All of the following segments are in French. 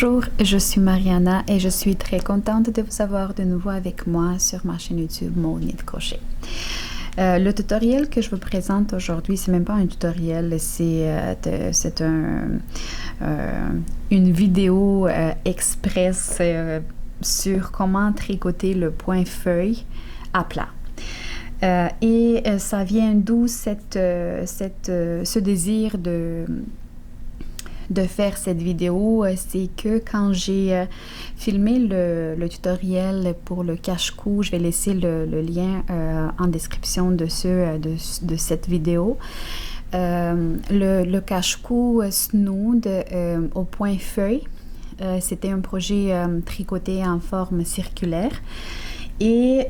Bonjour, je suis Mariana et je suis très contente de vous avoir de nouveau avec moi sur ma chaîne YouTube Mon Nid de Crochet. Le tutoriel que je vous présente aujourd'hui, c'est même pas un tutoriel, c'est une vidéo express sur comment tricoter le point feuille à plat. Ça vient d'où ce désir de faire cette vidéo, c'est que quand j'ai filmé le tutoriel pour le cache-cou, je vais laisser le lien en description de cette vidéo. Le cache-cou Snood au point feuille, c'était un projet tricoté en forme circulaire et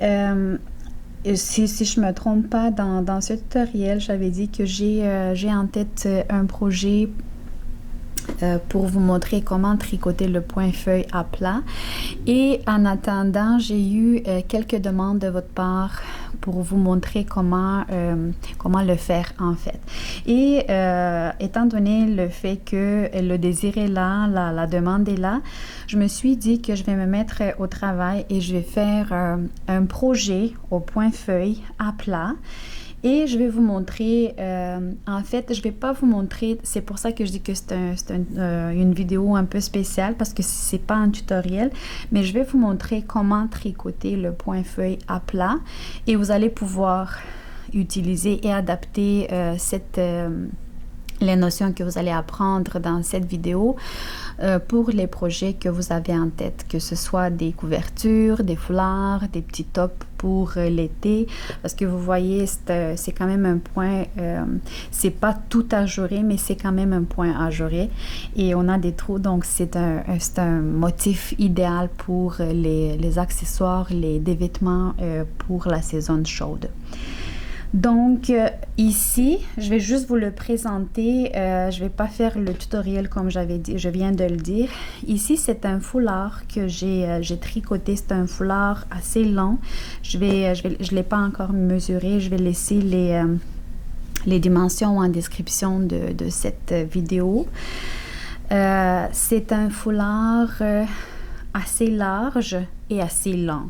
si je ne me trompe pas, dans ce tutoriel, j'avais dit que j'ai en tête un projet pour vous montrer comment tricoter le point feuille à plat. Et en attendant, j'ai eu quelques demandes de votre part pour vous montrer comment le faire en fait. Et étant donné le fait que le désir est là, la demande est là, je me suis dit que je vais me mettre au travail et je vais faire un projet au point feuille à plat. Et je vais vous montrer, en fait, je ne vais pas vous montrer, c'est pour ça que je dis que c'est une vidéo un peu spéciale parce que ce n'est pas un tutoriel, mais je vais vous montrer comment tricoter le point feuille à plat et vous allez pouvoir utiliser et adapter les notions que vous allez apprendre dans cette vidéo pour les projets que vous avez en tête, que ce soit des couvertures, des foulards, des petits tops pour l'été, parce que vous voyez, c'est quand même un point, c'est pas tout ajouré, mais c'est quand même un point ajouré et on a des trous, donc c'est un motif idéal pour les accessoires, des vêtements pour la saison chaude. Donc ici, je vais juste vous le présenter, je ne vais pas faire le tutoriel comme j'avais dit, je viens de le dire. Ici, c'est un foulard que j'ai tricoté, c'est un foulard assez long. Je l'ai pas encore mesuré, je vais laisser les dimensions en description de cette vidéo. C'est un foulard assez large et assez long.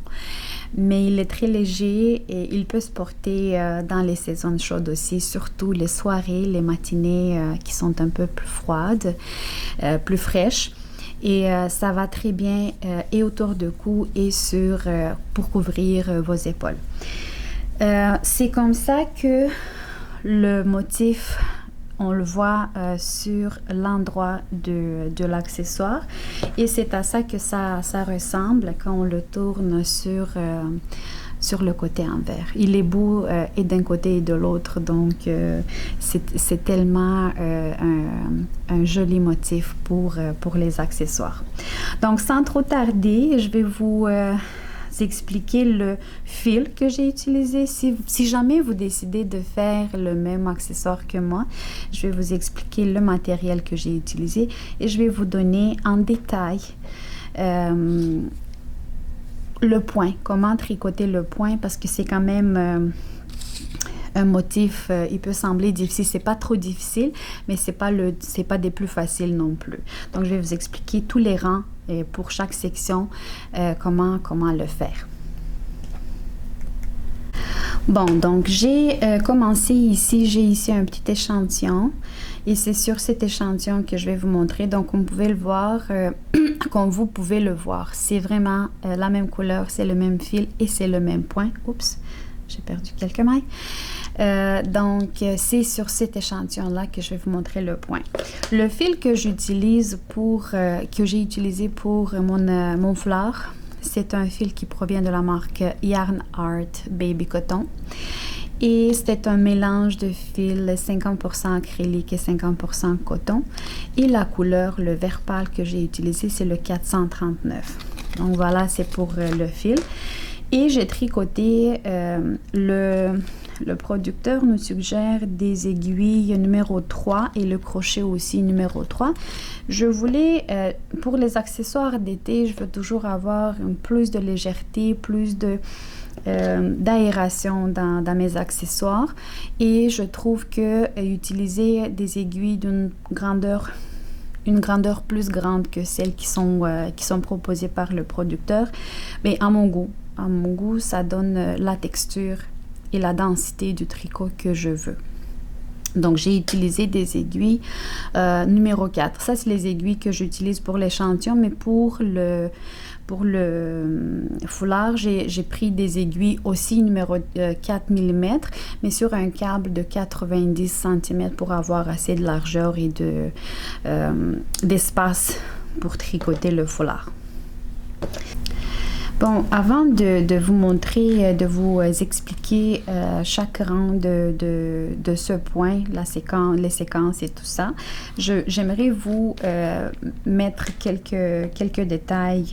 Mais il est très léger et il peut se porter dans les saisons chaudes aussi, surtout les soirées, les matinées qui sont un peu plus froides, plus fraîches. Et ça va très bien et autour du cou et pour couvrir vos épaules. C'est comme ça que le motif, on le voit sur l'endroit de l'accessoire et c'est à ça que ça ressemble quand on le tourne sur le côté envers. Il est beau et d'un côté et de l'autre, donc c'est tellement un joli motif pour les accessoires. Donc sans trop tarder, je vais vous expliquer le fil que j'ai utilisé. Si jamais vous décidez de faire le même accessoire que moi, je vais vous expliquer le matériel que j'ai utilisé et je vais vous donner en détail le point, comment tricoter le point parce que c'est quand même un motif, il peut sembler difficile, c'est pas trop difficile, mais c'est pas des plus faciles non plus. Donc je vais vous expliquer tous les rangs et pour chaque section comment le faire. Bon, donc j'ai commencé ici, j'ai ici un petit échantillon et c'est sur cet échantillon que je vais vous montrer. Donc comme vous pouvez le voir, c'est vraiment la même couleur, c'est le même fil et c'est le même point. Oups, j'ai perdu quelques mailles. Donc c'est sur cet échantillon là que je vais vous montrer le point. Le fil que j'utilise que j'ai utilisé pour mon foulard, c'est un fil qui provient de la marque Yarn Art Baby Cotton et c'est un mélange de fils 50% acrylique et 50% coton et la couleur, le vert pâle que j'ai utilisé, c'est le 439. Donc voilà, c'est pour le fil et j'ai tricoté le producteur nous suggère des aiguilles numéro 3 et le crochet aussi numéro 3. Je voulais, pour les accessoires d'été, je veux toujours avoir plus de légèreté, plus d'aération dans mes accessoires. Et je trouve que utiliser des aiguilles d'une grandeur une grandeur plus grande que celles qui sont proposées par le producteur. Mais à mon goût, ça donne la texture et la densité du tricot que je veux. Donc, j'ai utilisé des aiguilles numéro 4. Ça, c'est les aiguilles que j'utilise pour l'échantillon, mais pour le foulard, j'ai pris des aiguilles aussi numéro 4 mm, mais sur un câble de 90 cm pour avoir assez de largeur et d'espace pour tricoter le foulard. Bon, avant de vous montrer, de vous expliquer chaque rang de ce point, les séquences et tout ça, j'aimerais vous mettre quelques détails,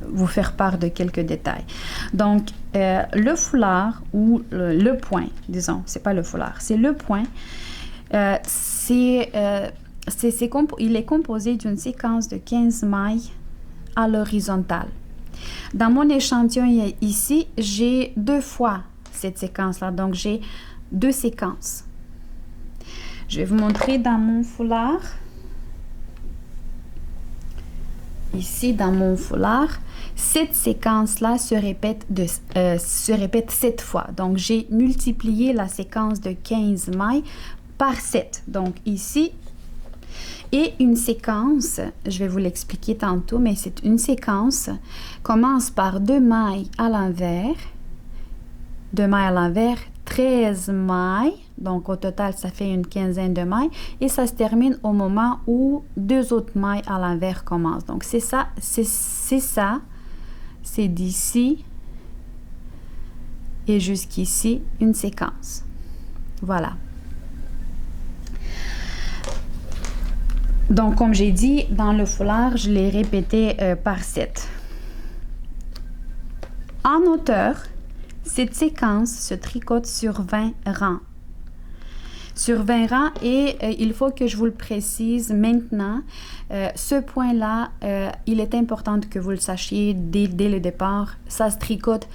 vous faire part de quelques détails. Donc, le foulard ou le point, disons, c'est pas le foulard, c'est le point, il est composé d'une séquence de 15 mailles à l'horizontale. Dans mon échantillon ici, j'ai 2 fois cette séquence-là, donc j'ai 2 séquences. Je vais vous montrer dans mon foulard. Ici, dans mon foulard, cette séquence-là se répète 7 fois. Donc, j'ai multiplié la séquence de 15 mailles par 7. Donc, ici, et une séquence, je vais vous l'expliquer tantôt, mais c'est une séquence, commence par 2 mailles à l'envers, 13 mailles, donc au total ça fait une quinzaine de mailles, et ça se termine au moment où 2 autres mailles à l'envers commencent. Donc c'est d'ici et jusqu'ici une séquence. Voilà. Donc, comme j'ai dit, dans le foulard, je l'ai répété par 7. En hauteur, cette séquence se tricote sur 20 rangs. Sur 20 rangs, et il faut que je vous le précise maintenant, ce point-là, il est important que vous le sachiez dès le départ, ça se tricote,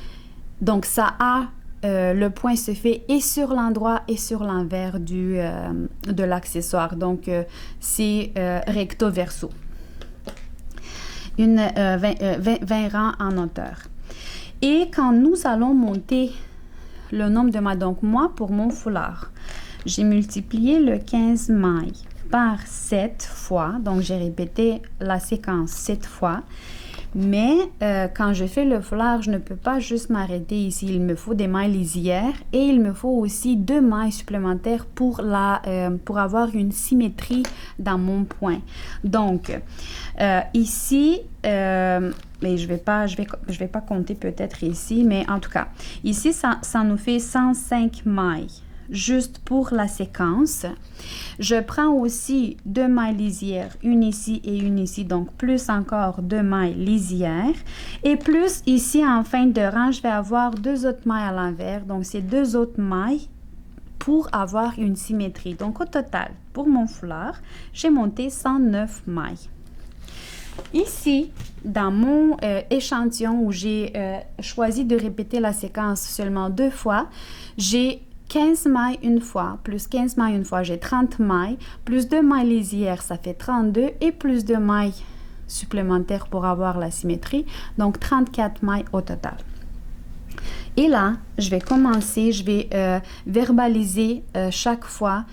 donc ça a... le point se fait et sur l'endroit et sur l'envers de l'accessoire. Donc, c'est recto verso. 20 rangs en hauteur. Et quand nous allons monter le nombre de mailles, donc moi, pour mon foulard, j'ai multiplié le 15 mailles par 7 fois. Donc, j'ai répété la séquence 7 fois. Mais quand je fais le foulard, je ne peux pas juste m'arrêter ici. Il me faut des mailles lisières et il me faut aussi 2 mailles supplémentaires pour avoir une symétrie dans mon point. Donc, ici, mais je vais pas compter peut-être ici, mais en tout cas, ici, ça nous fait 105 mailles. Juste pour la séquence. Je prends aussi 2 mailles lisières, une ici et une ici, donc plus encore 2 mailles lisières. Et plus ici, en fin de rang, je vais avoir 2 autres mailles à l'envers, donc c'est 2 autres mailles pour avoir une symétrie. Donc au total, pour mon foulard, j'ai monté 109 mailles. Ici, dans mon échantillon où j'ai choisi de répéter la séquence seulement 2 fois, j'ai 15 mailles une fois, plus 15 mailles une fois, j'ai 30 mailles, plus 2 mailles lisières, ça fait 32, et plus 2 mailles supplémentaires pour avoir la symétrie, donc 34 mailles au total. Et là, je vais commencer, je vais verbaliser chaque fois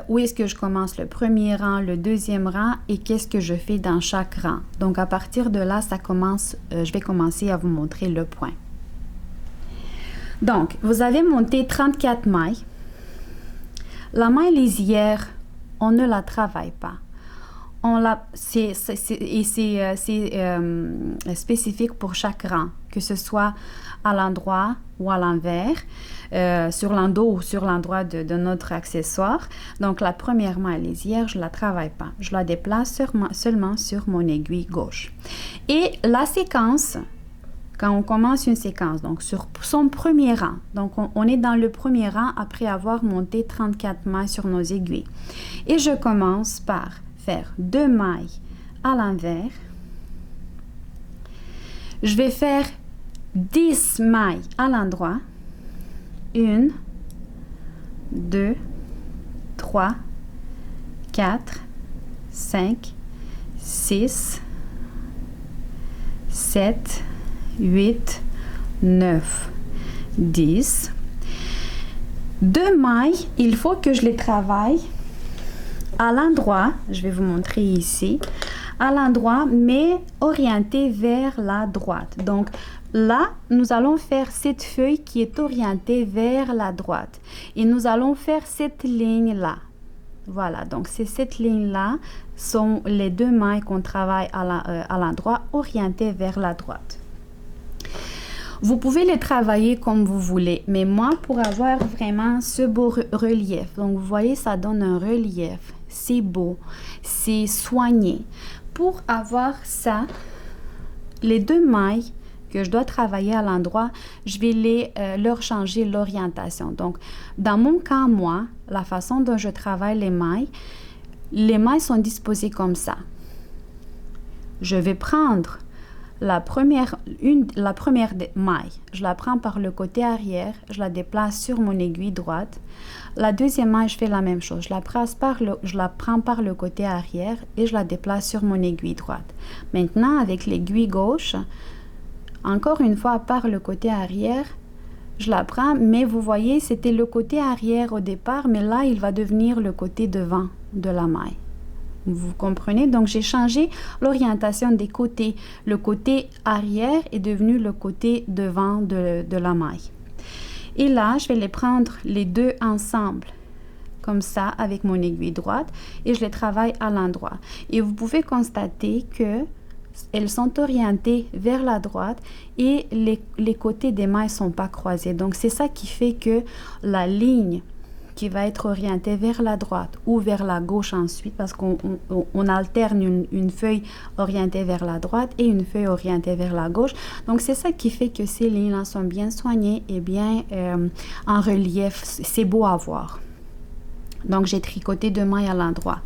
où est-ce que je commence le premier rang, le deuxième rang et qu'est-ce que je fais dans chaque rang. Donc, à partir de là, je vais commencer à vous montrer le point. Donc, vous avez monté 34 mailles. La maille lisière, on ne la travaille pas. C'est spécifique pour chaque rang, que ce soit à l'endroit ou à l'envers, sur l'endos ou sur l'endroit de notre accessoire. Donc, la première maille lisière, je ne la travaille pas. Je la déplace seulement sur mon aiguille gauche. Et la séquence... Quand on commence une séquence, donc sur son premier rang, donc on est dans le premier rang après avoir monté 34 mailles sur nos aiguilles. Et je commence par faire 2 mailles à l'envers. Je vais faire 10 mailles à l'endroit. 1, 2, 3, 4, 5, 6, 7, 8, 9, 10. 2 mailles, il faut que je les travaille à l'endroit, je vais vous montrer ici, à l'endroit, mais orienté vers la droite. Donc là, nous allons faire cette feuille qui est orientée vers la droite. Et nous allons faire cette ligne-là. Voilà, donc c'est cette ligne-là, sont les 2 mailles qu'on travaille à l'endroit orienté vers la droite. Vous pouvez les travailler comme vous voulez, mais moi, pour avoir vraiment ce beau relief, donc vous voyez, ça donne un relief, c'est beau, c'est soigné. Pour avoir ça, les 2 mailles que je dois travailler à l'endroit, je vais leur changer l'orientation. Donc, dans mon cas, moi, la façon dont je travaille les mailles sont disposées comme ça. Je vais prendre la première maille, je la prends par le côté arrière, je la déplace sur mon aiguille droite. La deuxième maille, je fais la même chose, je la prends par le côté arrière et je la déplace sur mon aiguille droite. Maintenant, avec l'aiguille gauche, encore une fois par le côté arrière, je la prends, mais vous voyez, c'était le côté arrière au départ, mais là, il va devenir le côté devant de la maille. Vous comprenez? Donc, j'ai changé l'orientation des côtés. Le côté arrière est devenu le côté devant de la maille. Et là, je vais les prendre les 2 ensemble, comme ça, avec mon aiguille droite, et je les travaille à l'endroit. Et vous pouvez constater que elles sont orientées vers la droite et les côtés des mailles ne sont pas croisés. Donc, c'est ça qui fait que la ligne qui va être orientée vers la droite ou vers la gauche ensuite, parce qu'on alterne une feuille orientée vers la droite et une feuille orientée vers la gauche. Donc, c'est ça qui fait que ces lignes-là sont bien soignées et bien en relief. C'est beau à voir. Donc, j'ai tricoté 2 mailles à l'endroit.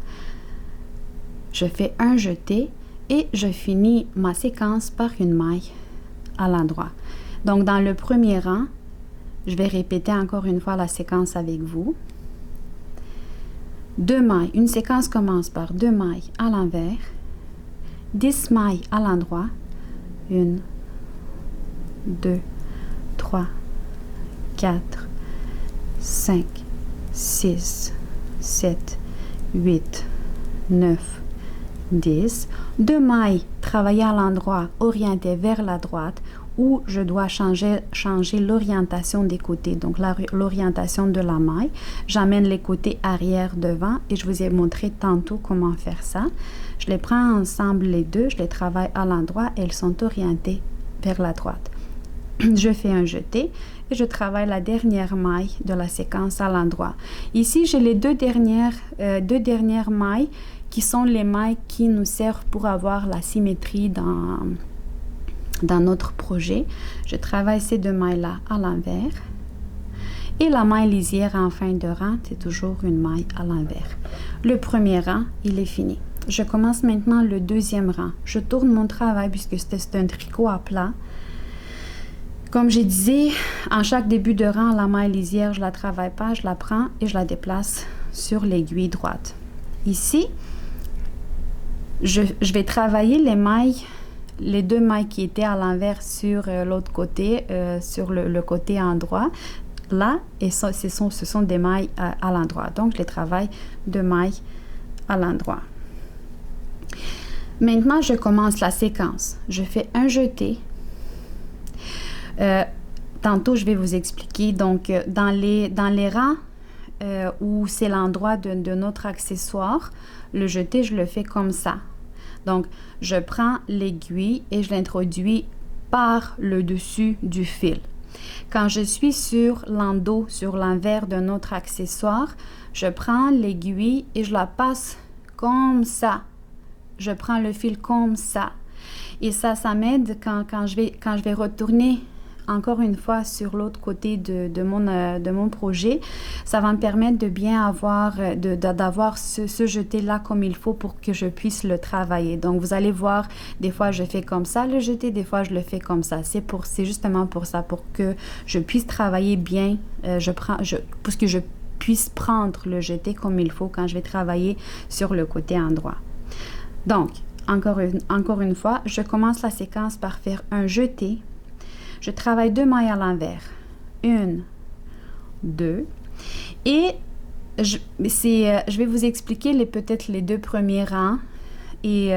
Je fais un jeté et je finis ma séquence par une maille à l'endroit. Donc, dans le premier rang, je vais répéter encore une fois la séquence avec vous. 2 mailles. Une séquence commence par 2 mailles à l'envers, 10 mailles à l'endroit. 1, 2, 3, 4, 5, 6, 7, 8, 9, 10. 2 mailles travaillées à l'endroit orientées vers la droite, où je dois changer l'orientation des côtés, donc l'orientation de la maille. J'amène les côtés arrière devant et je vous ai montré tantôt comment faire ça. Je les prends ensemble les 2, je les travaille à l'endroit et elles sont orientées vers la droite. Je fais un jeté et je travaille la dernière maille de la séquence à l'endroit. Ici, j'ai les deux dernières mailles qui sont les mailles qui nous servent pour avoir la symétrie dans notre projet. Je travaille ces 2 mailles-là à l'envers. Et la maille lisière en fin de rang, c'est toujours une maille à l'envers. Le premier rang, il est fini. Je commence maintenant le deuxième rang. Je tourne mon travail puisque c'est un tricot à plat. Comme je disais, en chaque début de rang, la maille lisière, je ne la travaille pas, je la prends et je la déplace sur l'aiguille droite. Ici, je vais travailler les 2 mailles qui étaient à l'envers sur l'autre côté, sur le côté endroit. Là, et ce sont des mailles à l'endroit. Donc, je les travaille 2 mailles à l'endroit. Maintenant, je commence la séquence. Je fais un jeté. Tantôt, je vais vous expliquer. Donc, dans les rangs où c'est l'endroit de notre accessoire, le jeté, je le fais comme ça. Donc, je prends l'aiguille et je l'introduis par le dessus du fil. Quand je suis sur l'endos, sur l'envers de notre accessoire, je prends l'aiguille et je la passe comme ça. Je prends le fil comme ça. Et ça m'aide quand je vais retourner encore une fois sur l'autre côté de mon projet. Ça va me permettre de bien d'avoir ce jeté-là comme il faut pour que je puisse le travailler. Donc, vous allez voir, des fois, je fais comme ça le jeté, des fois, je le fais comme ça. C'est justement pour ça, pour que je puisse travailler bien, pour que je puisse prendre le jeté comme il faut quand je vais travailler sur le côté endroit. Donc, encore une fois, je commence la séquence par faire un jeté. Je travaille 2 mailles à l'envers. 1, 2. Et je vais vous expliquer peut-être les 2 premiers rangs. Et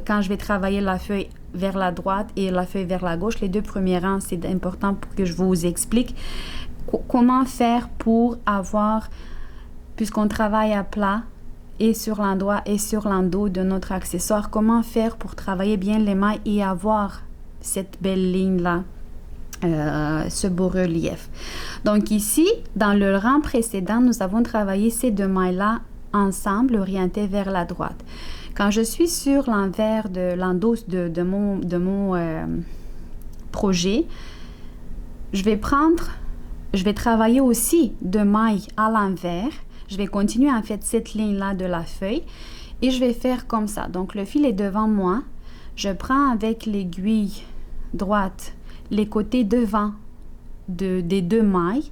quand je vais travailler la feuille vers la droite et la feuille vers la gauche, les 2 premiers rangs, c'est important pour que je vous explique comment faire pour avoir, puisqu'on travaille à plat, et sur l'endroit et sur l'endos de notre accessoire, comment faire pour travailler bien les mailles et avoir cette belle ligne-là, ce beau relief. Donc ici, dans le rang précédent, nous avons travaillé ces 2 mailles-là ensemble, orientées vers la droite. Quand je suis sur l'envers de l'endos de mon projet, je vais travailler aussi 2 mailles à l'envers. Je vais continuer en fait cette ligne-là de la feuille et je vais faire comme ça. Donc le fil est devant moi. Je prends avec l'aiguille droite les côtés devant des 2 mailles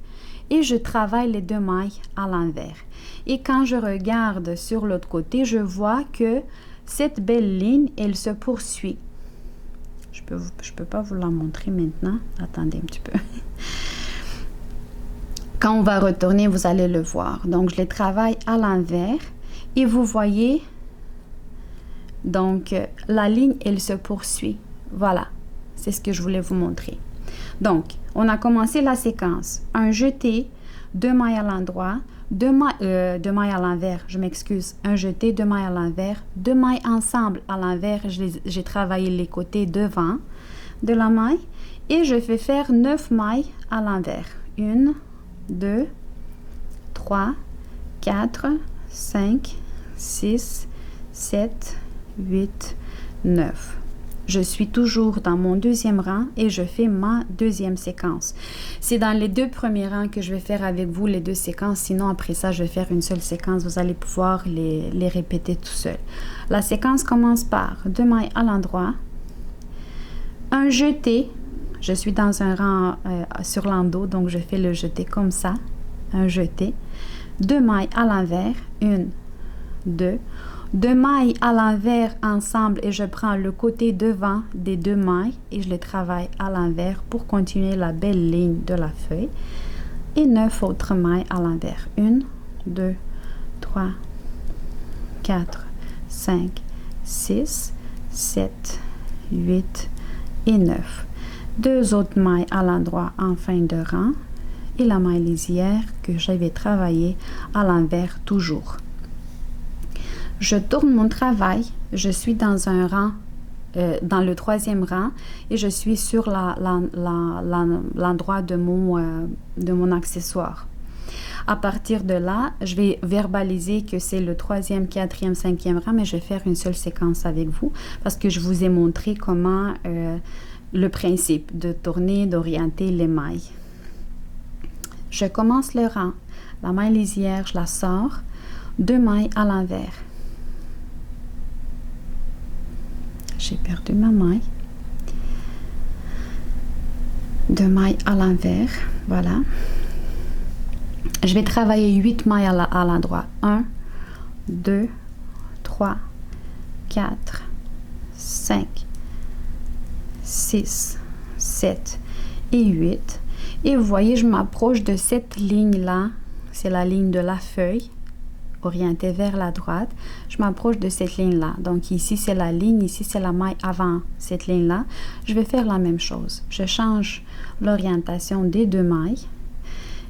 et je travaille les 2 mailles à l'envers. Et quand je regarde sur l'autre côté, je vois que cette belle ligne, elle se poursuit. Je peux pas vous la montrer maintenant. Attendez un petit peu. Quand on va retourner, vous allez le voir. Donc, je les travaille à l'envers et vous voyez, donc, la ligne, elle se poursuit. Voilà, c'est ce que je voulais vous montrer. Donc, on a commencé la séquence. Un jeté, 2 mailles à l'endroit, 2 mailles à l'envers, je m'excuse. Un jeté, 2 mailles à l'envers, 2 mailles ensemble à l'envers. J'ai travaillé les côtés devant de la maille et je vais faire 9 mailles à l'envers. 1, 2, 3, 4, 5, 6, 7, 8, 9. Je suis toujours dans mon 2e rang et je fais ma 2e séquence. C'est dans les 2 premiers rangs que je vais faire avec vous les 2 séquences. Sinon, après ça, je vais faire une seule séquence. Vous allez pouvoir les répéter tout seul. La séquence commence par 2 mailles à l'endroit, un jeté. Je suis dans un rang sur l'endos, donc je fais le jeté comme ça, un jeté. 2 mailles à l'envers, 1, 2. 2 mailles à l'envers ensemble et je prends le côté devant des 2 mailles et je les travaille à l'envers pour continuer la belle ligne de la feuille. Et 9 autres mailles à l'envers. 1, 2, 3, 4, 5, 6, 7, 8 et 9. 2 autres mailles à l'endroit en fin de rang et la maille lisière que je vais travailler à l'envers toujours. Je tourne mon travail, je suis dans un rang, dans le 3e rang et je suis sur l'endroit de mon accessoire. À partir de là, je vais verbaliser que c'est le 3e, 4e, 5e rang, mais je vais faire une seule séquence avec vous parce que je vous ai montré comment le principe de tourner, d'orienter les mailles. Je commence le rang, la maille lisière, je la sors, 2 mailles à l'envers. J'ai perdu ma maille. 2 mailles à l'envers, voilà. Je vais travailler 8 mailles à l'endroit. 1, 2, 3, 4, 5, 6, 7 et 8. Et vous voyez, je m'approche de cette ligne-là. C'est la ligne de la feuille, orientée vers la droite. Je m'approche de cette ligne-là. Donc ici, c'est la ligne. Ici, c'est la maille avant cette ligne-là. Je vais faire la même chose. Je change l'orientation des 2 mailles.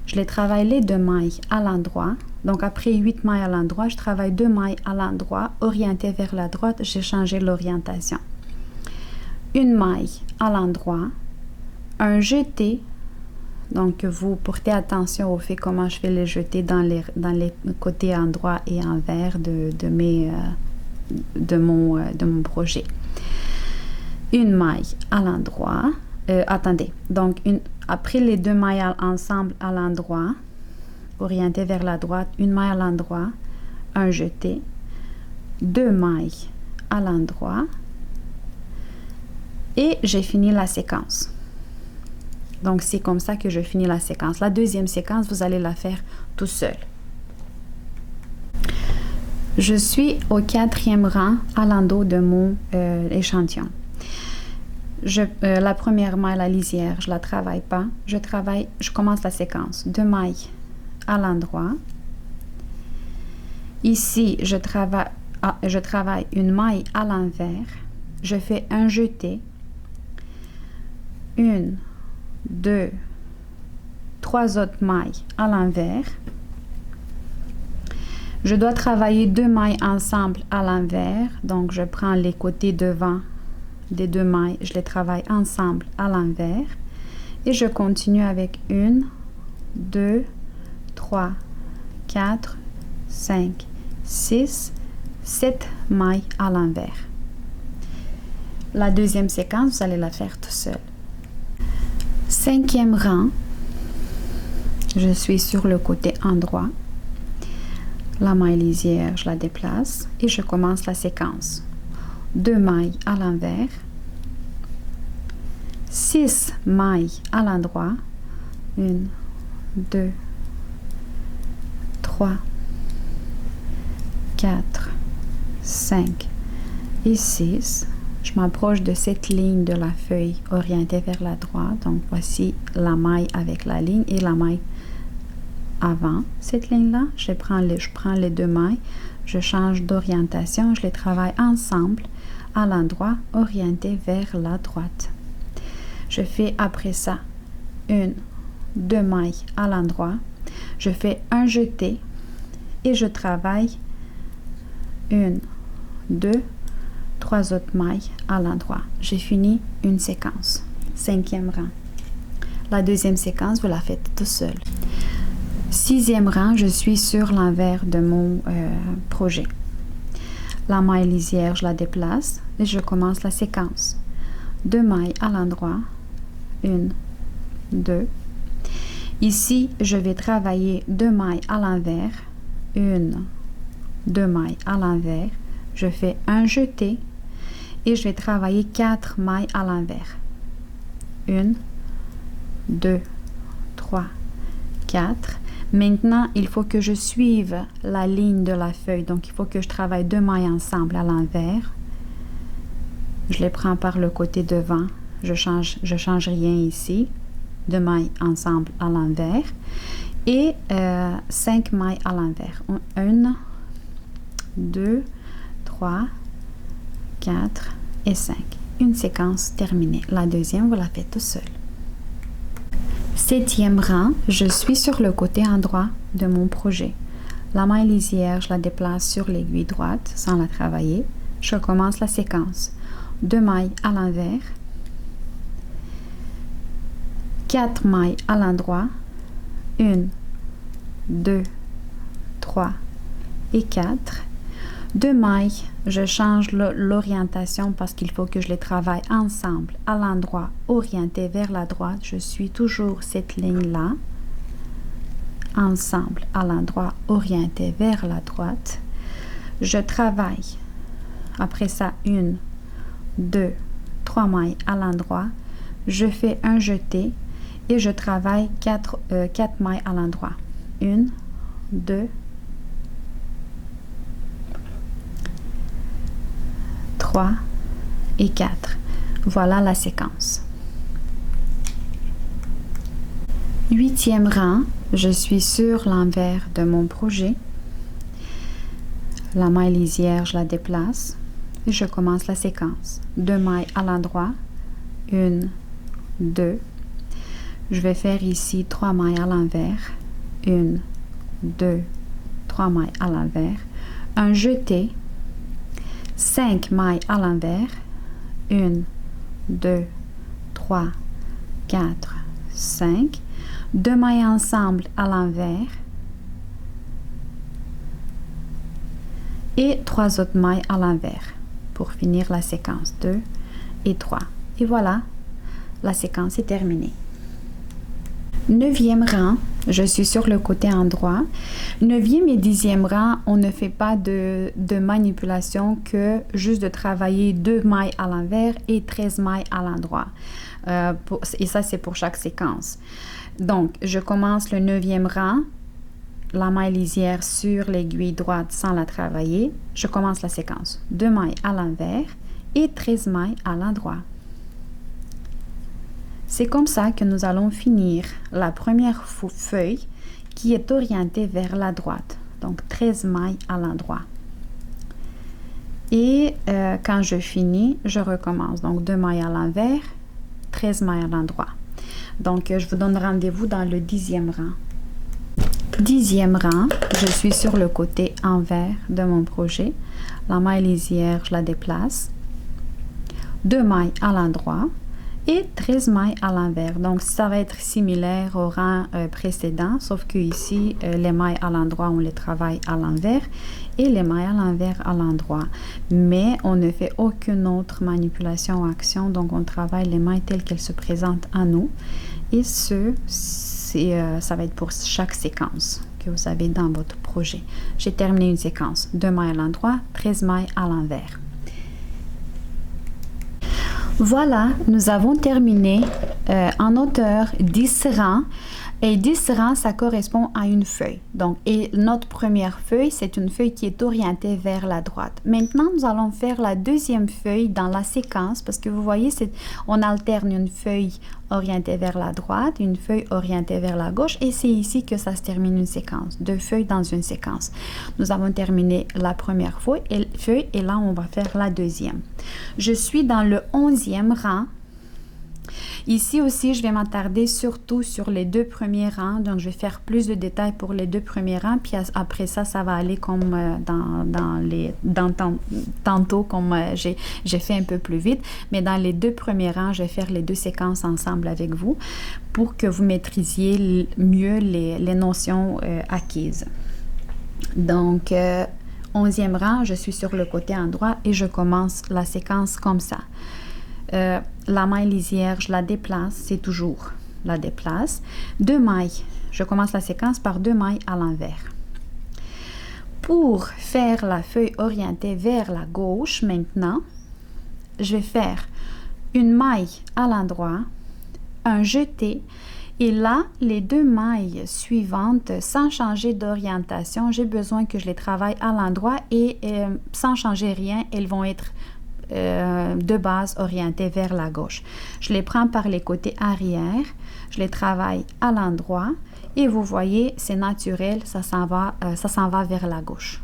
Je les travaille les 2 mailles à l'endroit. Donc après 8 mailles à l'endroit, je travaille 2 mailles à l'endroit, orientées vers la droite. J'ai changé l'orientation. 1 maille à l'endroit, un jeté. Donc, vous portez attention au fait comment je fais les jetés dans les côtés endroit et envers de mon projet. 1 maille à l'endroit. Attendez. Donc, après les 2 mailles ensemble à l'endroit, orientées vers la droite, 1 maille à l'endroit, un jeté, 2 mailles à l'endroit et j'ai fini la séquence. Donc, c'est comme ça que je finis la séquence. La 2e séquence, vous allez la faire tout seul. Je suis au 4e rang à l'endos de mon échantillon. La première maille, la lisière, je la travaille pas. Je commence la séquence. 2 mailles à l'endroit. Ici, je travaille une maille à l'envers. Je fais un jeté. 1, 2, 3 autres mailles à l'envers. Je dois travailler 2 mailles ensemble à l'envers. Donc, je prends les côtés devant des 2 mailles. Je les travaille ensemble à l'envers. Et je continue avec 1, 2, 3, 4, 5, 6, 7 mailles à l'envers. La deuxième séquence, vous allez la faire tout seul. 5e rang, je suis sur le côté endroit. La maille lisière, je la déplace et je commence la séquence. 2 mailles à l'envers, 6 mailles à l'endroit, 1, 2, 3, 4, 5 et 6. Je m'approche de cette ligne de la feuille orientée vers la droite. Donc, voici la maille avec la ligne et la maille avant cette ligne-là. Je prends les 2 mailles, je change d'orientation, je les travaille ensemble à l'endroit orienté vers la droite. Je fais après ça 1, 2 mailles à l'endroit. Je fais un jeté et je travaille 1, 2, 3 autres mailles à l'endroit. J'ai fini une séquence. 5e rang. La deuxième séquence, vous la faites tout seul. 6e rang, je suis sur l'envers de mon projet. La maille lisière, je la déplace et je commence la séquence. 2 mailles à l'endroit. 1, 2. Ici, je vais travailler 2 mailles à l'envers. 1, 2 mailles à l'envers. Je fais un jeté et je vais travailler 4 mailles à l'envers. 1, 2, 3, 4. Maintenant, il faut que je suive la ligne de la feuille. Donc, il faut que je travaille 2 mailles ensemble à l'envers. Je les prends par le côté devant. Je change rien ici. 2 mailles ensemble à l'envers. Et 5 mailles à l'envers. 1, 2, 3, 4 et 5. Une séquence terminée. La deuxième, vous la faites tout seul. 7e rang, je suis sur le côté endroit de mon projet. La maille lisière, je la déplace sur l'aiguille droite sans la travailler. Je commence la séquence. 2 mailles à l'envers. 4 mailles à l'endroit. 1, 2, 3 et 4. 2 mailles, je change l'orientation parce qu'il faut que je les travaille ensemble à l'endroit orienté vers la droite. Je suis toujours cette ligne-là. Ensemble à l'endroit orienté vers la droite. Je travaille. Après ça, 1, 2, 3 mailles à l'endroit. Je fais un jeté et je travaille 4 mailles à l'endroit. 1, 2, 3 et 4. Voilà la séquence. 8e rang, je suis sur l'envers de mon projet. La maille lisière, je la déplace et je commence la séquence. 2 mailles à l'endroit. 1, 2. Je vais faire ici 3 mailles à l'envers. 1, 2, 3 mailles à l'envers. Un jeté. 5 mailles à l'envers. 1, 2, 3, 4, 5. 2 mailles ensemble à l'envers. Et 3 autres mailles à l'envers pour finir la séquence. 2 et 3. Et voilà, la séquence est terminée. 9e rang, je suis sur le côté endroit. 9e et 10e rang, on ne fait pas de manipulation que juste de travailler 2 mailles à l'envers et 13 mailles à l'endroit. Et ça, c'est pour chaque séquence. Donc, je commence le 9e rang la maille lisière sur l'aiguille droite sans la travailler, je commence la séquence. 2 mailles à l'envers et 13 mailles à l'endroit. C'est comme ça que nous allons finir la première feuille qui est orientée vers la droite. Donc 13 mailles à l'endroit. Et quand je finis, je recommence. Donc 2 mailles à l'envers, 13 mailles à l'endroit. Donc je vous donne rendez-vous dans le 10e rang. 10e rang, je suis sur le côté envers de mon projet. La maille lisière, je la déplace. 2 mailles à l'endroit et 13 mailles à l'envers. Donc, ça va être similaire au rang précédent, sauf que ici, les mailles à l'endroit, on les travaille à l'envers et les mailles à l'envers à l'endroit. Mais on ne fait aucune autre manipulation ou action, donc on travaille les mailles telles qu'elles se présentent à nous. Et ça va être pour chaque séquence que vous avez dans votre projet. J'ai terminé une séquence. 2 mailles à l'endroit, 13 mailles à l'envers. Voilà, nous avons terminé en hauteur 10 rangs. Et 10 rangs, ça correspond à une feuille. Donc, et notre première feuille, c'est une feuille qui est orientée vers la droite. Maintenant, nous allons faire la deuxième feuille dans la séquence parce que vous voyez, on alterne une feuille orientée vers la droite, une feuille orientée vers la gauche et c'est ici que ça se termine une séquence. 2 feuilles dans une séquence. Nous avons terminé la première feuille et là, on va faire la deuxième. Je suis dans le 11e rang. Ici aussi, je vais m'attarder surtout sur les 2 premiers rangs. Donc, je vais faire plus de détails pour les 2 premiers rangs. Puis après ça, ça va aller comme tantôt, comme j'ai fait un peu plus vite. Mais dans les 2 premiers rangs, je vais faire les 2 séquences ensemble avec vous pour que vous maîtrisiez mieux les notions acquises. Donc, 11e rang, je suis sur le côté endroit et je commence la séquence comme ça. La maille lisière, je la déplace, c'est toujours la déplace. 2 mailles, je commence la séquence par 2 mailles à l'envers. Pour faire la feuille orientée vers la gauche maintenant, je vais faire une maille à l'endroit, un jeté, et là, les 2 mailles suivantes, sans changer d'orientation, j'ai besoin que je les travaille à l'endroit et sans changer rien, elles vont être de base orientées vers la gauche. Je les prends par les côtés arrière, je les travaille à l'endroit et vous voyez, c'est naturel, ça s'en va vers la gauche.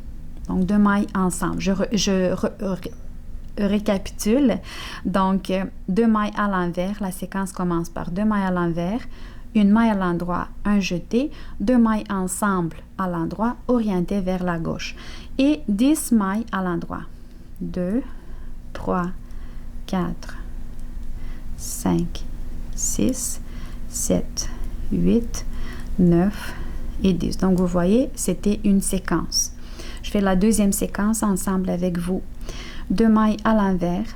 Donc, 2 mailles ensemble. Je récapitule. Donc, 2 mailles à l'envers. La séquence commence par 2 mailles à l'envers, une maille à l'endroit, un jeté, 2 mailles ensemble à l'endroit, orientées vers la gauche. Et 10 mailles à l'endroit. 2, 3, 4, 5, 6, 7, 8, 9 et 10. Donc, vous voyez, c'était une séquence. Je fais la deuxième séquence ensemble avec vous. 2 mailles à l'envers,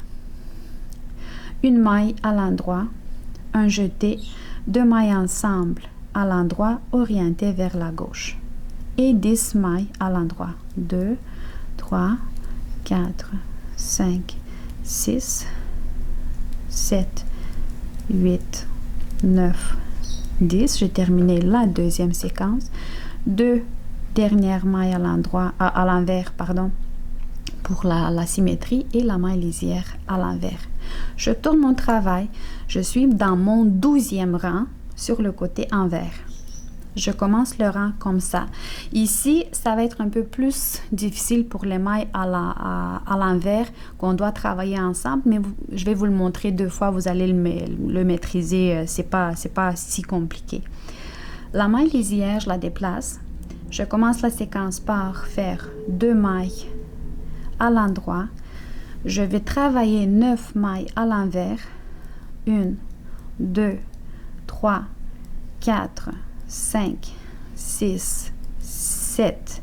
une maille à l'endroit, un jeté, 2 mailles ensemble à l'endroit, orientées vers la gauche. Et 10 mailles à l'endroit. 2, 3, 4, 5, 6, 7, 8, 9, 10. J'ai terminé la deuxième séquence. 2 dernières mailles à l'envers, pour la symétrie et la maille lisière à l'envers. Je tourne mon travail. Je suis dans mon 12e rang sur le côté envers. Je commence le rang comme ça. Ici, ça va être un peu plus difficile pour les mailles à l'envers qu'on doit travailler ensemble, mais je vais vous le montrer 2 fois, vous allez le maîtriser, c'est pas si compliqué. La maille lisière, je la déplace. Je commence la séquence par faire 2 mailles à l'endroit. Je vais travailler 9 mailles à l'envers. 1, 2, 3, 4, 5, 6, 7,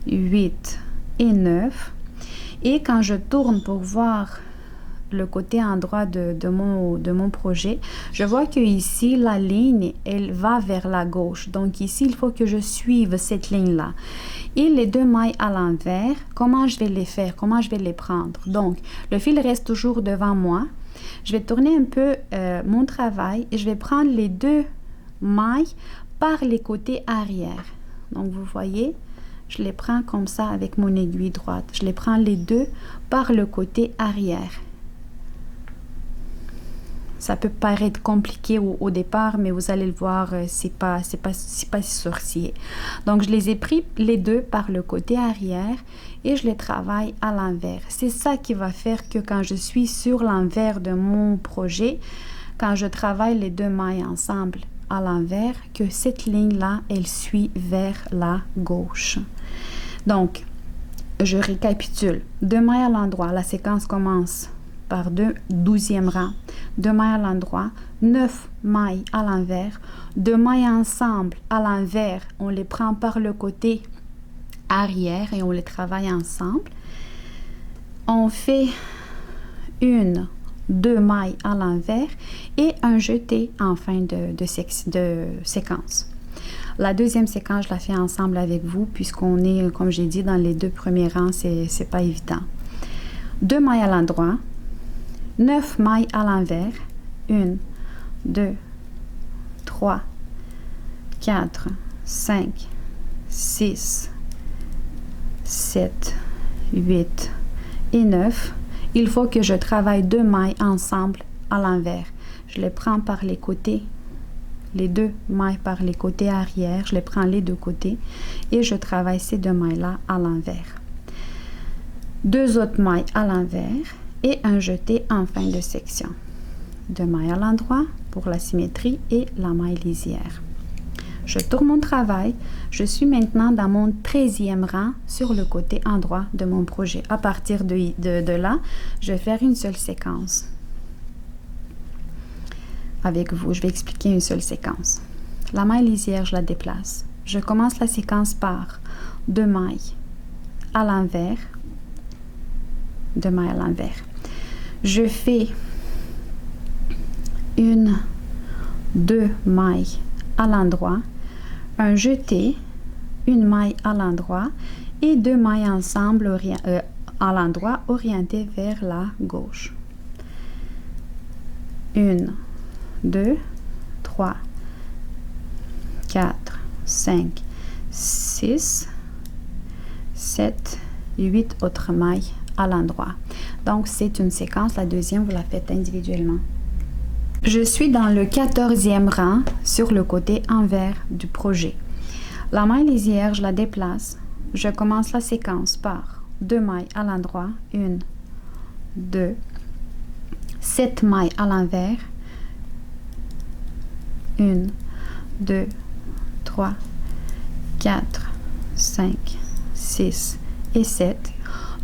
8 et 9. Et quand je tourne pour voir le côté endroit de mon projet, je vois que ici la ligne, elle va vers la gauche. Donc ici, il faut que je suive cette ligne-là. Et les 2 mailles à l'envers, comment je vais les faire? Comment je vais les prendre? Donc, le fil reste toujours devant moi. Je vais tourner un peu mon travail et je vais prendre les 2 mailles par les côtés arrière. Donc, vous voyez, je les prends comme ça avec mon aiguille droite. Je les prends les deux par le côté arrière. Ça peut paraître compliqué au départ, mais vous allez le voir, c'est pas si sorcier. Donc, je les ai pris les deux par le côté arrière et je les travaille à l'envers. C'est ça qui va faire que quand je suis sur l'envers de mon projet, quand je travaille les deux mailles ensemble à l'envers, que cette ligne-là, elle suit vers la gauche. Donc, je récapitule. 2 mailles à l'endroit, la séquence commence par 12e rang, 2 mailles à l'endroit, 9 mailles à l'envers, 2 mailles ensemble à l'envers, on les prend par le côté arrière et on les travaille ensemble. On fait 2 mailles à l'envers et un jeté en fin de séquence. La deuxième séquence, je la fais ensemble avec vous puisqu'on est, comme j'ai dit, dans les 2 premiers rangs, c'est pas évident. 2 mailles à l'endroit, 9 mailles à l'envers, 1, 2, 3, 4, 5, 6, 7, 8 et 9. Il faut que je travaille 2 mailles ensemble à l'envers. Je les prends par les côtés, les 2 mailles par les côtés arrière, je les prends les 2 côtés et je travaille ces 2 mailles-là à l'envers. 2 autres mailles à l'envers et un jeté en fin de section. 2 mailles à l'endroit pour la symétrie et la maille lisière. Je tourne mon travail. Je suis maintenant dans mon 13e rang sur le côté endroit de mon projet. À partir de là, je vais faire une seule séquence. Avec vous, je vais expliquer une seule séquence. La maille lisière, je la déplace. Je commence la séquence par 2 mailles à l'envers. 2 mailles à l'envers. Je fais 2 mailles à l'endroit, un jeté, 1 maille à l'endroit et 2 mailles ensemble à l'endroit orientées vers la gauche. 1, 2, 3, 4, 5, 6, 7, 8 autres mailles à l'endroit. Donc, c'est une séquence. La deuxième, vous la faites individuellement. Je suis dans le 14e rang sur le côté envers du projet. La maille lisière, je la déplace. Je commence la séquence par 2 mailles à l'endroit, 1, 2, 7 mailles à l'envers, 1, 2, 3, 4, 5, 6 et 7.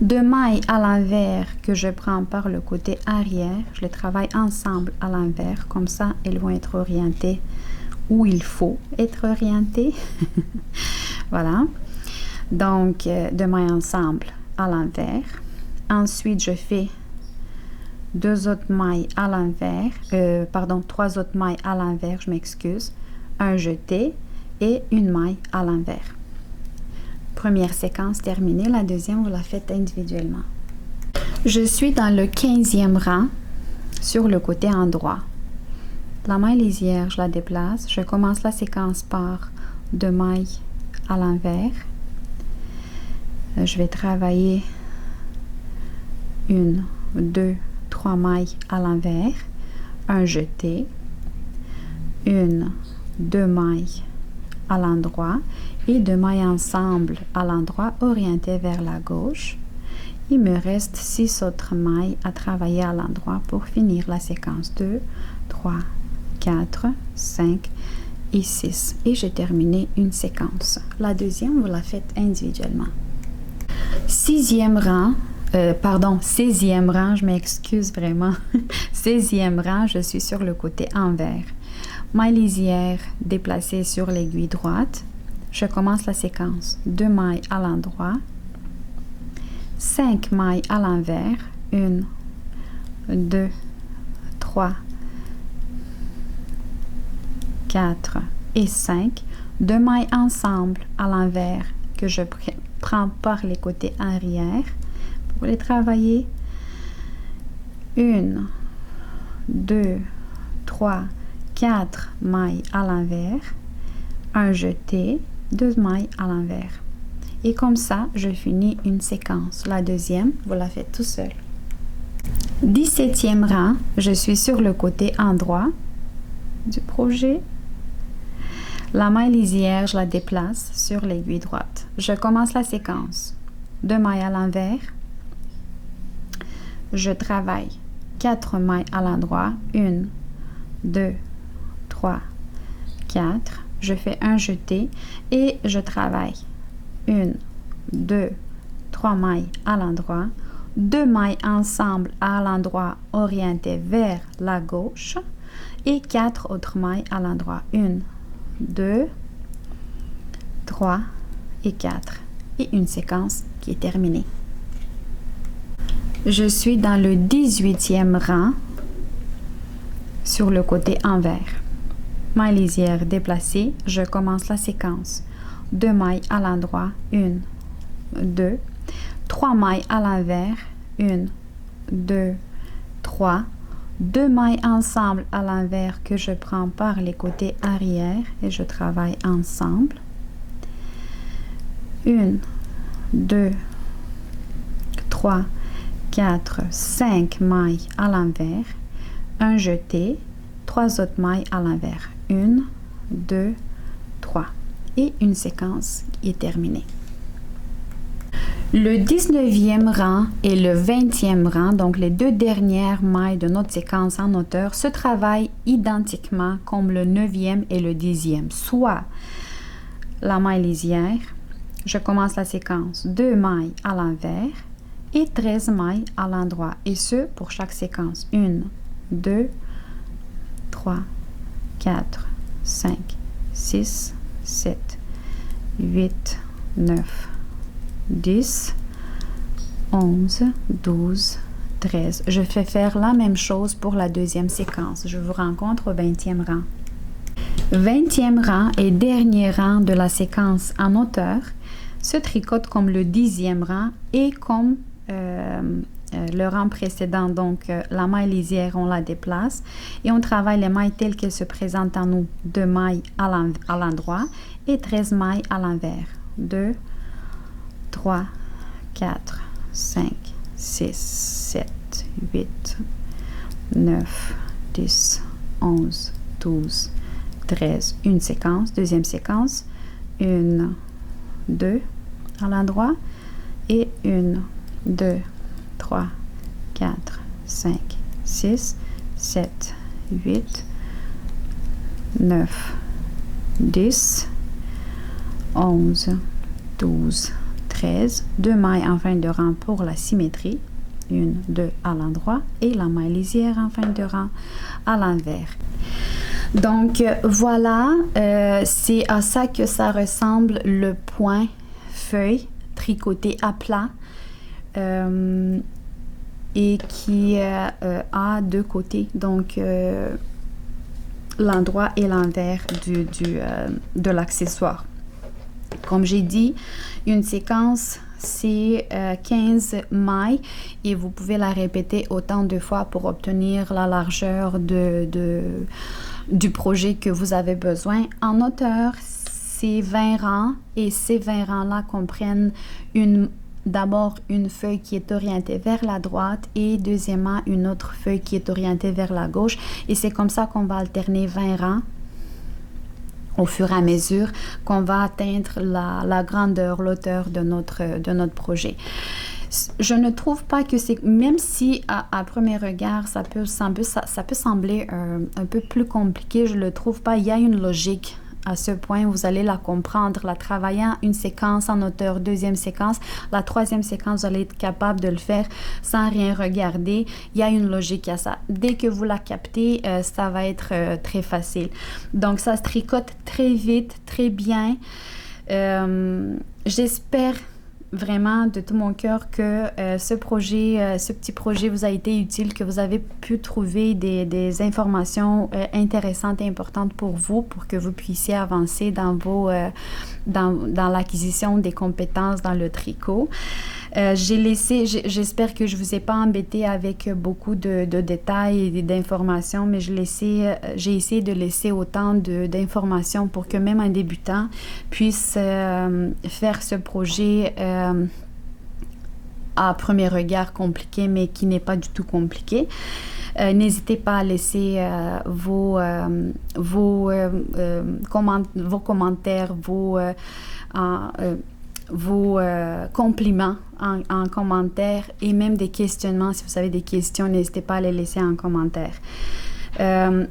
2 mailles à l'envers que je prends par le côté arrière, je les travaille ensemble à l'envers, comme ça elles vont être orientées où il faut être orientées. Voilà. Donc 2 mailles ensemble à l'envers. Ensuite, je fais 2 autres mailles à l'envers, 3 autres mailles à l'envers, je m'excuse, un jeté et 1 maille à l'envers. Première séquence terminée, la deuxième, vous la faites individuellement. Je suis dans le 15e rang sur le côté endroit. La maille lisière, je la déplace. Je commence la séquence par 2 mailles à l'envers. Je vais travailler 1, 2, 3 mailles à l'envers, un jeté, 1, 2 mailles à l'endroit et 2 mailles ensemble à l'endroit orientées vers la gauche. Il me reste 6 autres mailles à travailler à l'endroit pour finir la séquence 2, 3, 4, 5 et 6. Et j'ai terminé une séquence. La deuxième, vous la faites individuellement. 16e rang, je m'excuse vraiment. 16e rang, je suis sur le côté envers. Maille lisière déplacée sur l'aiguille droite. Je commence la séquence. 2 mailles à l'endroit, 5 mailles à l'envers, 1, 2, 3, 4 et 5. 2 mailles ensemble à l'envers que je prends par les côtés arrière pour les travailler. 1, 2, 3, 4 mailles à l'envers, un jeté, 2 mailles à l'envers. Et comme ça, je finis une séquence. La deuxième, vous la faites tout seul. 17e rang, je suis sur le côté endroit du projet. La maille lisière, je la déplace sur l'aiguille droite. Je commence la séquence. 2 mailles à l'envers. Je travaille 4 mailles à l'endroit. 1, 2, 3, 4. Je fais un jeté et je travaille 1, 2, 3 mailles à l'endroit. 2 mailles ensemble à l'endroit orienté vers la gauche et 4 autres mailles à l'endroit. 1, 2, 3 et 4. Et une séquence qui est terminée. Je suis dans le 18e rang sur le côté envers. Maille lisière déplacée, je commence la séquence. 2 mailles à l'endroit, 1, 2, 3 mailles à l'envers, 1, 2, 3, 2 mailles ensemble à l'envers que je prends par les côtés arrière et je travaille ensemble. 1, 2, 3, 4, 5 mailles à l'envers, un jeté, 3 autres mailles à l'envers. 1, 2, 3. Et une séquence qui est terminée. Le 19e rang et le 20e rang, donc les 2 dernières mailles de notre séquence en hauteur, se travaillent identiquement comme le 9e et le 10e, soit la maille lisière, je commence la séquence 2 mailles à l'envers et 13 mailles à l'endroit, et ce pour chaque séquence. 1, 2, 3, 4, 5, 6, 7, 8, 9, 10, 11, 12, 13. Je fais faire la même chose pour la deuxième séquence. Je vous rencontre au 20e rang. 20e rang et dernier rang de la séquence en hauteur se tricote comme le 10e rang et comme le rang précédent. Donc, la maille lisière, on la déplace et on travaille les mailles telles qu'elles se présentent en nous. 2 mailles à l'endroit et 13 mailles à l'envers. 2, 3, 4, 5, 6, 7, 8, 9, 10, 11, 12, 13. Une séquence, deuxième séquence. 1, 2 à l'endroit et 1, 2, 3, 4, 5, 6, 7, 8, 9, 10, 11, 12, 13. 2 mailles en fin de rang pour la symétrie. 1, 2 à l'endroit et la maille lisière en fin de rang à l'envers. Donc voilà, c'est à ça que ça ressemble le point feuille tricoté à plat et qui a 2 côtés, donc l'endroit et l'envers de l'accessoire. Comme j'ai dit, une séquence, c'est 15 mailles et vous pouvez la répéter autant de fois pour obtenir la largeur du projet que vous avez besoin. En hauteur, c'est 20 rangs et ces 20 rangs-là comprennent d'abord une feuille qui est orientée vers la droite et deuxièmement une autre feuille qui est orientée vers la gauche. Et c'est comme ça qu'on va alterner 20 rangs au fur et à mesure qu'on va atteindre la grandeur, l'auteur de notre projet. Je ne trouve pas que c'est, même si à premier regard ça peut sembler un peu plus compliqué, je le trouve pas. Il y a une logique à ce point, vous allez la comprendre, la travaillant une séquence en hauteur, deuxième séquence, la troisième séquence, vous allez être capable de le faire sans rien regarder. Il y a une logique à ça. Dès que vous la captez, ça va être très facile. Donc ça se tricote très vite, très bien. J'espère vraiment de tout mon cœur que ce petit projet vous a été utile, que vous avez pu trouver des informations intéressantes et importantes pour vous, pour que vous puissiez avancer dans l'acquisition des compétences dans le tricot. J'espère que je vous ai pas embêté avec beaucoup de détails et d'informations, mais j'ai essayé de laisser autant d'informations pour que même un débutant puisse faire ce projet à premier regard compliqué, mais qui n'est pas du tout compliqué. N'hésitez pas à laisser vos commentaires, vos compliments en commentaire et même des questionnements. Si vous avez des questions, n'hésitez pas à les laisser en commentaire.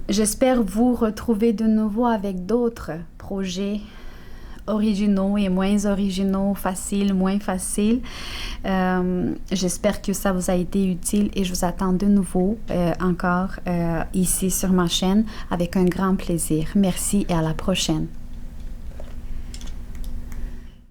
J'espère vous retrouver de nouveau avec d'autres projets originaux et moins originaux, faciles, moins faciles. J'espère que ça vous a été utile et je vous attends de nouveau encore ici sur ma chaîne avec un grand plaisir. Merci et à la prochaine.